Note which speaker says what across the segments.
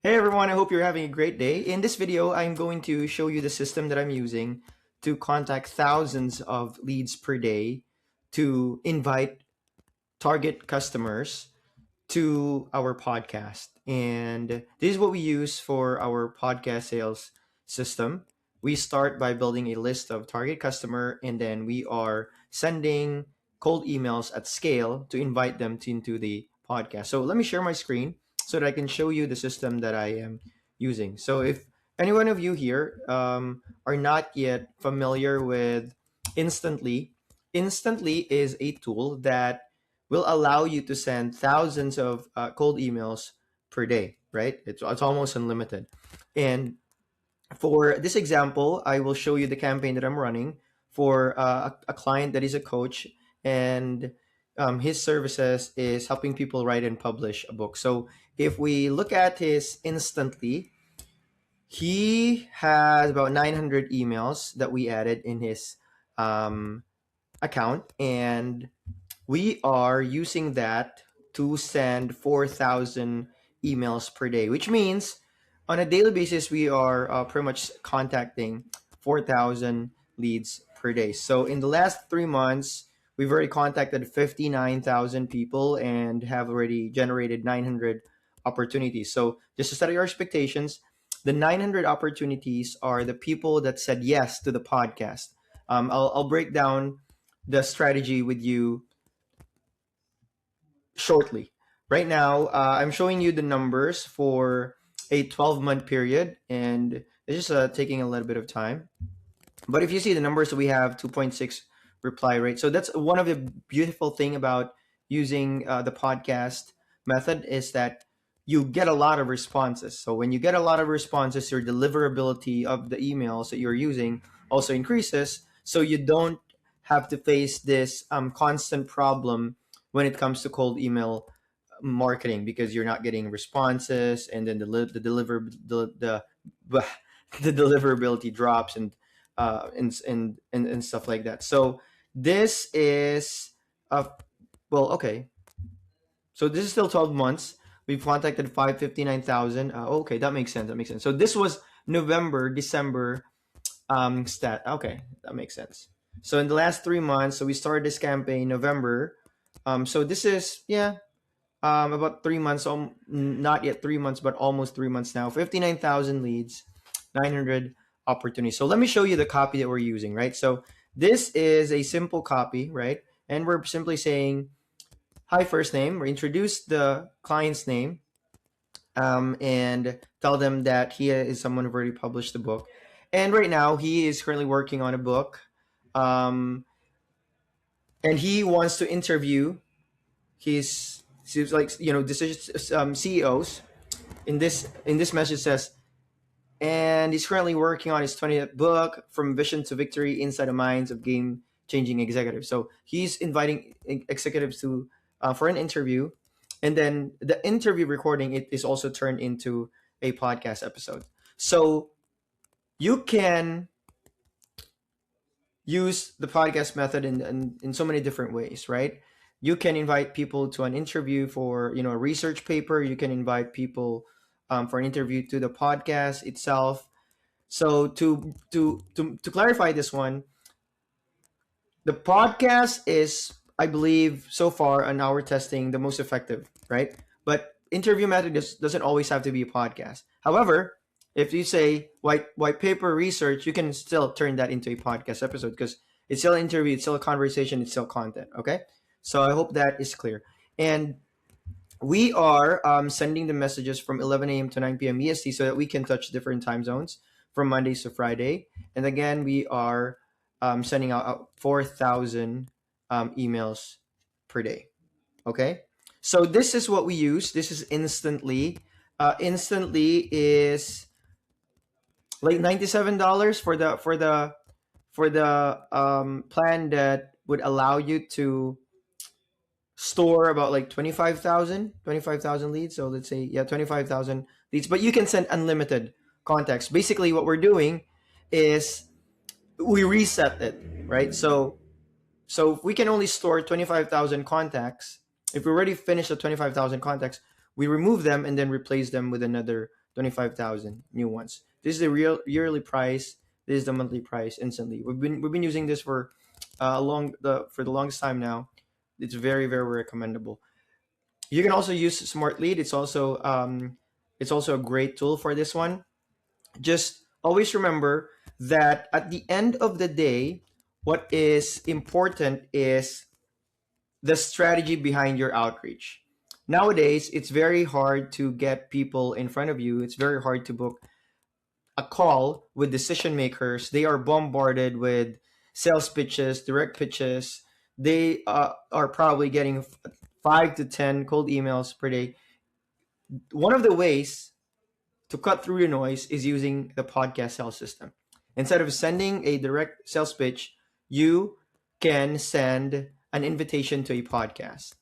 Speaker 1: Hey everyone, I hope you're having a great day. In this video, I'm going to show you the system that I'm using to contact thousands of leads per day to invite target customers to our podcast. And this is what we use for our podcast sales system. We start by building a list of target customer, and then we are sending cold emails at scale to invite them into the podcast. So let me share my screen so that I can show you the system that I am using. So if any one of you here are not yet familiar with Instantly, Instantly is a tool that will allow you to send thousands of cold emails per day, right? It's almost unlimited. And for this example, I will show you the campaign that I'm running for a client that is a coach, and his services is helping people write and publish a book. So if we look at his Instantly, he has about 900 emails that we added in his um, account, and we are using that to send 4,000 emails per day, which means on a daily basis, we are pretty much contacting 4,000 leads per day. So in the last 3 months, we've already contacted 59,000 people and have already generated 900 opportunities. So just to set your expectations, the 900 opportunities are the people that said yes to the podcast. I'll break down the strategy with you shortly. Right now, I'm showing you the numbers for a 12-month period, and it's just taking a little bit of time. But if you see the numbers, we have 2.6 reply rate. So that's one of the beautiful thing about using the podcast method is that you get a lot of responses. So when you get a lot of responses, your deliverability of the emails that you're using also increases. So you don't have to face this constant problem when it comes to cold email marketing because you're not getting responses, and then the deliverability drops, and stuff like that. So this is well, okay. So this is still 12 months. We've contacted 559,000. Okay, that makes sense. That makes sense. So this was November, December stat. Okay, that makes sense. So in the last 3 months, so we started this campaign November. So this is about 3 months. Not yet 3 months, but almost 3 months now. 59,000 leads, 900 opportunities. So let me show you the copy that we're using, right? So this is a simple copy, right? And we're simply saying, hi, first name. We introduce the client's name, and tell them that he is someone who already published the book. And right now, he is currently working on a book, um, and he wants to interview his, seems like, decision CEOs. In this message says, and he's currently working on his 20th book, From Vision to Victory: Inside the Minds of Game Changing Executives. So he's inviting executives to for an interview, and then the interview recording it is also turned into a podcast episode. So you can use the podcast method in so many different ways, right? You can invite people to an interview for a research paper. You can invite people for an interview to the podcast itself. So to clarify this one, the podcast is, I believe, so far on our testing, the most effective, right? But interview method doesn't always have to be a podcast. However, if you say white paper research, you can still turn that into a podcast episode because it's still an interview, it's still a conversation, it's still content. Okay, so I hope that is clear. And we are sending the messages from 11 a.m. to 9 p.m. EST so that we can touch different time zones from Mondays to Friday. And again, we are sending out 4,000 emails per day. Okay. So this is what we use. This is Instantly. Instantly is like $97 for the plan that would allow you to store about like 25,000 leads. So let's say, yeah, 25,000 leads, but you can send unlimited contacts. Basically what we're doing is we reset it, right? So if we can only store 25,000 contacts, if we already finished the 25,000 contacts, we remove them and then replace them with another 25,000 new ones. This is the real yearly price. This is the monthly price instantly. We've been using this for for the longest time now. It's very very recommendable. You can also use Smart Lead. It's also a great tool for this one. Just always remember that at the end of the day, what is important is the strategy behind your outreach. Nowadays, it's very hard to get people in front of you. It's very hard to book a call with decision makers. They are bombarded with sales pitches, direct pitches. They are probably getting 5 to 10 cold emails per day. One of the ways to cut through the noise is using the podcast sales system. Instead of sending a direct sales pitch, you can send an invitation to a podcast.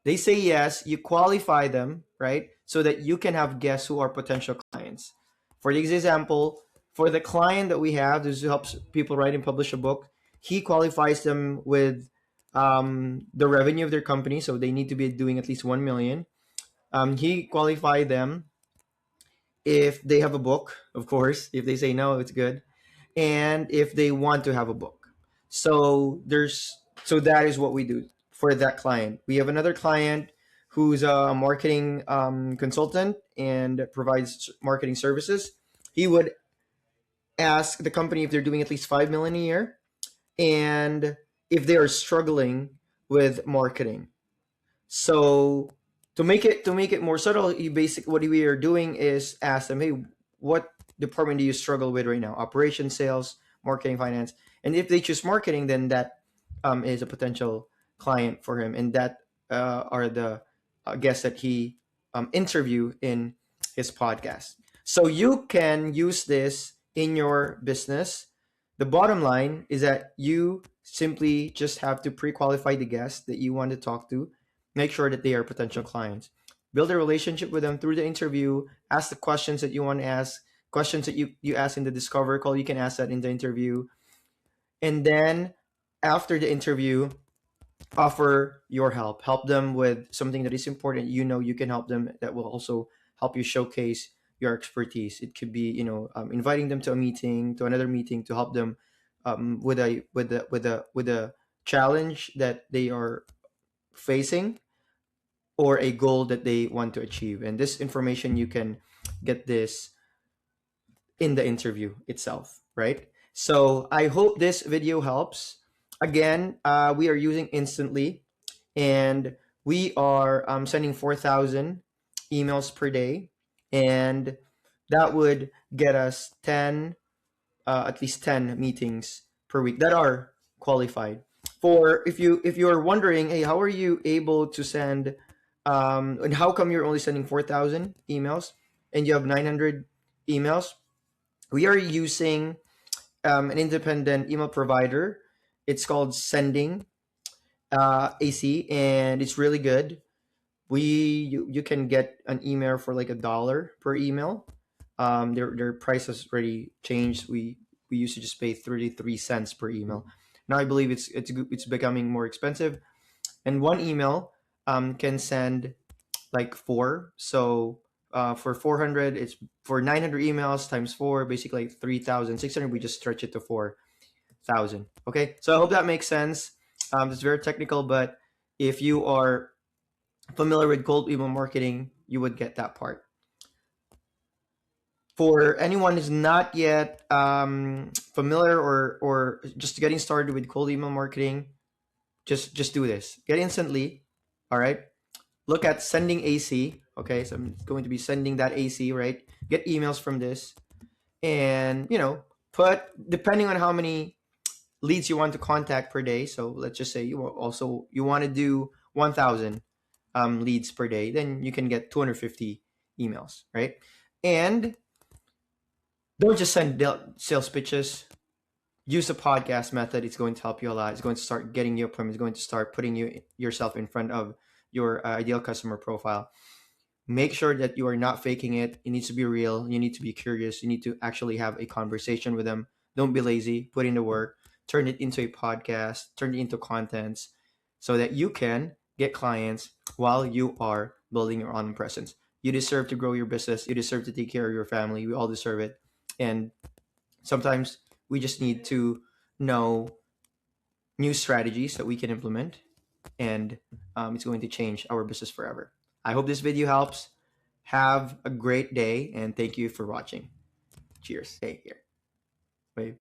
Speaker 1: They say yes, you qualify them, right? So that you can have guests who are potential clients. For the example, for the client that we have, this helps people write and publish a book, he qualifies them with the revenue of their company. So they need to be doing at least 1 million. He qualified them if they have a book, of course. If they say no, it's good, and if they want to have a book. So that is what we do for that client. We have another client who's a marketing consultant and provides marketing services. He would ask the company if they're doing at least 5 million a year, and if they are struggling with marketing. So to make it more subtle, you basic what we are doing is ask them, hey, what department do you struggle with right now? Operations, sales, marketing, finance. And if they choose marketing, then that is a potential client for him, and that are the guests that he interview in his podcast. So you can use this in your business. The bottom line is that you simply just have to pre-qualify the guests that you want to talk to. Make sure that they are potential clients. Build a relationship with them through the interview. Ask the questions that you want to ask. Questions that you ask in the discovery call, you can ask that in the interview. And then after the interview, offer your help. Help them with something that is important. You know you can help them. That will also help you showcase your expertise. It could be inviting them to a meeting, to another meeting, to help them with a challenge that they are facing, or a goal that they want to achieve. And this information, you can get this in the interview itself, right? So I hope this video helps. Again, we are using Instantly, and we are sending 4,000 emails per day, and that would get us 10, at least 10 meetings per week that are qualified. For if you're wondering, hey, how are you able to send, and how come you're only sending 4,000 emails and you have 900 emails? We are using an independent email provider. It's called Sending AC, and it's really good. You can get an email for like $1 per email. Their price has already changed. We used to just pay 33 cents per email. Now I believe it's becoming more expensive. And one email can send like four. So for 400, it's for 900 emails times four, basically like 3,600. We just stretch it to 4,000. Okay, so I hope that makes sense. It's very technical, but if you are familiar with cold email marketing, you would get that part. For anyone who's not yet familiar, or just getting started with cold email marketing, just do this. Get Instantly. All right. Look at Sending AC. Okay, so I'm going to be sending that AC, right? Get emails from this, and put, depending on how many leads you want to contact per day. So let's just say you want to do 1,000 leads per day, then you can get 250 emails, right? And don't just send sales pitches. Use the podcast method. It's going to help you a lot. It's going to start getting you appointments. It's going to start putting yourself in front of your ideal customer profile. Make sure that you are not faking it. It needs to be real. You need to be curious. You need to actually have a conversation with them. Don't be lazy. Put in the work. Turn it into a podcast. Turn it into contents, so that you can get clients while you are building your online presence. You deserve to grow your business. You deserve to take care of your family. We all deserve it. And sometimes we just need to know new strategies that we can implement, and it's going to change our business forever. I hope this video helps. Have a great day, and thank you for watching. Cheers. Take care. Bye.